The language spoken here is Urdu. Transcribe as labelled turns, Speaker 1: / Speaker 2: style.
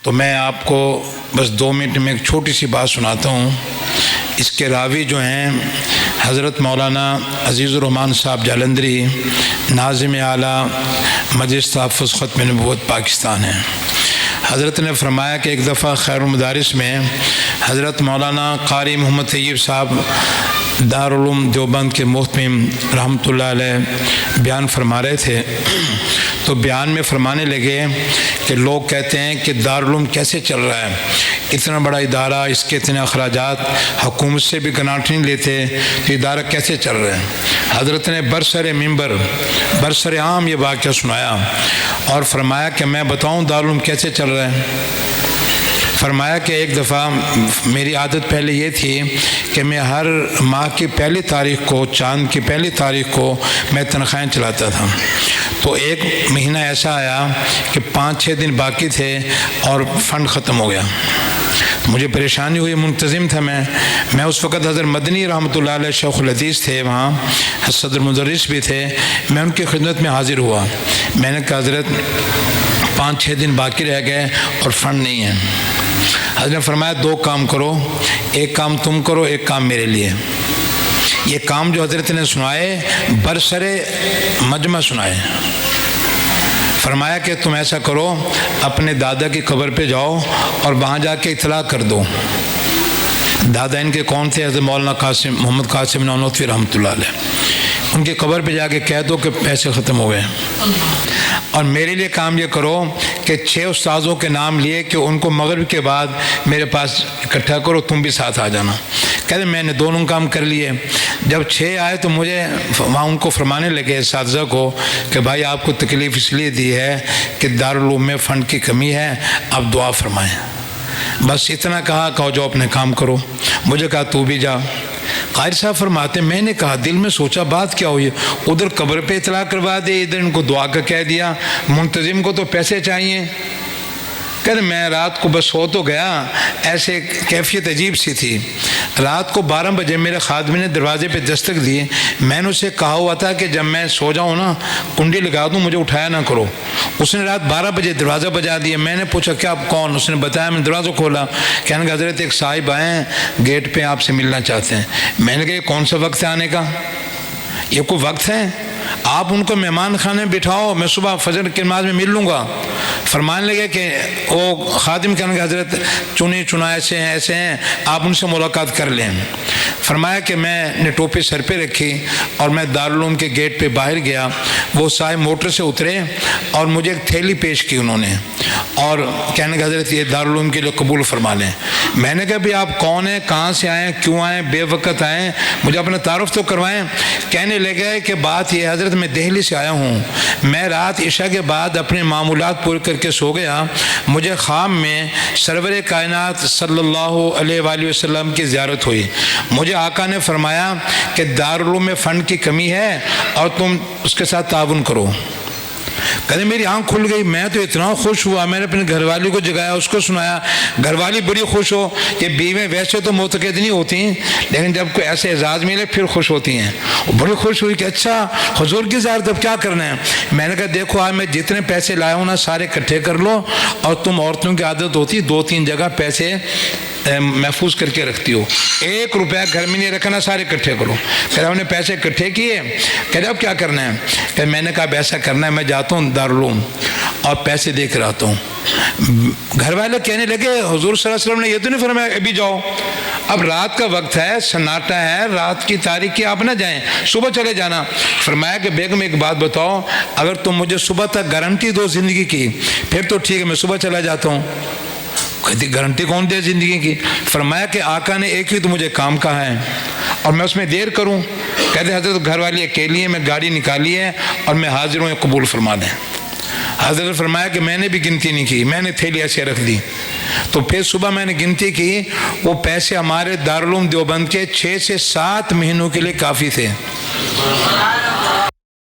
Speaker 1: تو میں آپ کو بس 2 منٹ میں ایک چھوٹی سی بات سناتا ہوں۔ اس کے راوی جو ہیں حضرت مولانا عزیز الرحمن صاحب جالندری، ناظم اعلیٰ مجلس تحفظ ختم نبوت پاکستان ہیں۔ حضرت نے فرمایا کہ ایک دفعہ خیر المدارس میں حضرت مولانا قاری محمد طیب صاحب دارالعلوم دیوبند کے محتمم رحمۃ اللہ علیہ بیان فرما رہے تھے، تو بیان میں فرمانے لگے کہ لوگ کہتے ہیں کہ دارالعلوم کیسے چل رہا ہے، اتنا بڑا ادارہ، اس کے اتنے اخراجات، حکومت سے بھی گرانٹ نہیں لیتے، تو ادارہ کیسے چل رہا ہے۔ حضرت نے برسر ممبر برسر عام یہ واقعہ سنایا اور فرمایا کہ میں بتاؤں دارالعلوم کیسے چل رہا ہے۔ فرمایا کہ ایک دفعہ میری عادت پہلے یہ تھی کہ میں ہر ماہ کی پہلی تاریخ کو، چاند کی پہلی تاریخ کو میں تنخواہیں چلاتا تھا۔ تو ایک مہینہ ایسا آیا کہ 5-6 دن باقی تھے اور فنڈ ختم ہو گیا۔ مجھے پریشانی ہوئی، منتظم تھا میں اس وقت حضرت مدنی رحمۃ اللہ علیہ شیخ الحدیث تھے، وہاں صدر مدرس بھی تھے، میں ان کی خدمت میں حاضر ہوا۔ میں نے کہا حضرت 5-6 دن باقی رہ گئے اور فنڈ نہیں ہے۔ حضرت نے فرمایا 2 کام کرو، ایک کام تم کرو، ایک کام میرے لیے۔ یہ کام جو حضرت نے سنائے برسر مجمع سنائے۔ فرمایا کہ تم ایسا کرو، اپنے دادا کی قبر پہ جاؤ اور وہاں جا کے اطلاع کر دو۔ دادا ان کے کون تھے؟ حضرت مولانا قاسم محمد قاسم نانوتوی رحمۃ اللہ علیہ۔ ان کی قبر پہ جا کے کہہ دو کہ پیسے ختم ہو گئے۔ اور میرے لیے کام یہ کرو کہ 6 استاذوں کے نام لیے کہ ان کو مغرب کے بعد میرے پاس اکٹھا کرو، تم بھی ساتھ آ جانا۔ کہتے میں نے دونوں کام کر لیے۔ جب 6 آئے تو مجھے وہاں ان کو فرمانے لگے اساتذہ کو کہ بھائی آپ کو تکلیف اس لیے دی ہے کہ دارالعلوم میں فنڈ کی کمی ہے، آپ دعا فرمائیں۔ بس اتنا کہا جو اپنے کام کرو۔ مجھے کہا تو بھی جا۔ قاری صاحب فرماتے میں نے کہا دل میں سوچا بات کیا ہوئی، ادھر قبر پہ اطلاع کروا دے، ادھر ان کو دعا کا کہہ دیا، منتظم کو تو پیسے چاہیے۔ کہتے میں رات کو بس سو تو گیا، ایسے کیفیت عجیب سی تھی۔ رات کو 12 بجے میرے خادم نے دروازے پہ دستک دی۔ میں نے اسے کہا ہوا تھا کہ جب میں سو جاؤں نا کنڈی لگا دوں، مجھے اٹھایا نہ کرو۔ اس نے رات 12 بجے دروازہ بجا دیا۔ میں نے پوچھا کیا آپ کون؟ اس نے بتایا، میں نے دروازہ کھولا، کہنے کہ حضرت ایک صاحب آئے ہیں گیٹ پہ آپ سے ملنا چاہتے ہیں۔ میں نے کہا یہ کون سا وقت ہے آنے کا؟ یہ کوئی وقت ہے؟ آپ ان کو مہمان خانے بٹھاؤ، میں صبح فجر کی نماز میں مل لوں گا۔ فرمانے لگے کہ وہ خادم کہنے کہ حضرت چنے چنا ایسے ہیں آپ ان سے ملاقات کر لیں۔ فرمایا کہ میں نے ٹوپی سر پہ رکھی اور میں دارالعلوم کے گیٹ پہ باہر گیا۔ وہ صاحب موٹر سے اترے اور مجھے ایک تھیلی پیش کی انہوں نے، اور کہنے کہ حضرت یہ دارالعلوم کے لیے قبول فرما لیں۔ میں نے کہا بھی آپ کون ہیں، کہاں سے آئے، کیوں آئے، بے وقت آئے، مجھے اپنا تعارف تو کروائیں۔ کہنے لگے کہ بات یہ حضرت میں دہلی سے آیا ہوں، میں رات عشاء کے بعد اپنے معمولات پورے کر کے سو گیا، مجھے خواب میں سرور کائنات صلی اللہ علیہ وآلہ وسلم کی زیارت ہوئی۔ مجھے آقا نے فرمایا کہ دارالعلوم میں فنڈ کی کمی ہے اور تم اس کے ساتھ تعاون کرو۔ کہتے میری آنکھ کھل گئی، میں تو اتنا خوش ہوا، میں نے اپنے گھر والی کو جگایا، اس کو سنایا، گھر والی بڑی خوش ہو۔ یہ بیویں ویسے تو معتقد نہیں ہوتی لیکن جب کوئی ایسے اعزاز ملے پھر خوش ہوتی ہیں۔ وہ بڑی خوش ہوئی کہ اچھا حضور کی زیارت اب کیا کرنا ہے۔ میں نے کہا دیکھو آج میں جتنے پیسے لایا ہوں نا سارے اکٹھے کر لو، اور تم عورتوں کی عادت ہوتی 2-3 جگہ پیسے محفوظ کر کے رکھتی ہو، 1 روپیہ گھر میں نہیں رکھنا، سارے اکٹھے کرو۔ کہ ہم نے پیسے اکٹھے کیے، کہ اب کیا کرنا ہے؟ کہ میں نے کہا ایسا کرنا ہے میں جاتا ہوں دارالعلوم اور پیسے دے کر آتا ہوں۔ گھر والے کہنے لگے حضور صلی اللہ علیہ وسلم نے یہ تو نہیں فرمایا ابھی جاؤ، اب رات کا وقت ہے، سناٹا ہے، رات کی تاریکی، آپ نہ جائیں، صبح چلے جانا۔ فرمایا کہ بیگم ایک بات بتاؤ، اگر تم مجھے صبح تک گارنٹی دو زندگی کی پھر تو ٹھیک ہے، میں صبح چلا جاتا ہوں۔ کہتی گارنٹی کون دے زندگی کی؟ فرمایا کہ آقا نے ایک ہی تو مجھے کام کہا ہے اور میں اس میں دیر کروں؟ کہتے حضرت گھر والی اکیلی ہے، میں گاڑی نکالی ہے اور میں حاضر ہوں، قبول فرما دیں۔ حضرت فرمایا کہ میں نے بھی گنتی نہیں کی، میں نے تھیلی ایسے رکھ دی۔ تو پھر صبح میں نے گنتی کی، وہ پیسے ہمارے دارالعلوم دیوبند کے 6 سے 7 مہینوں کے لیے کافی تھے۔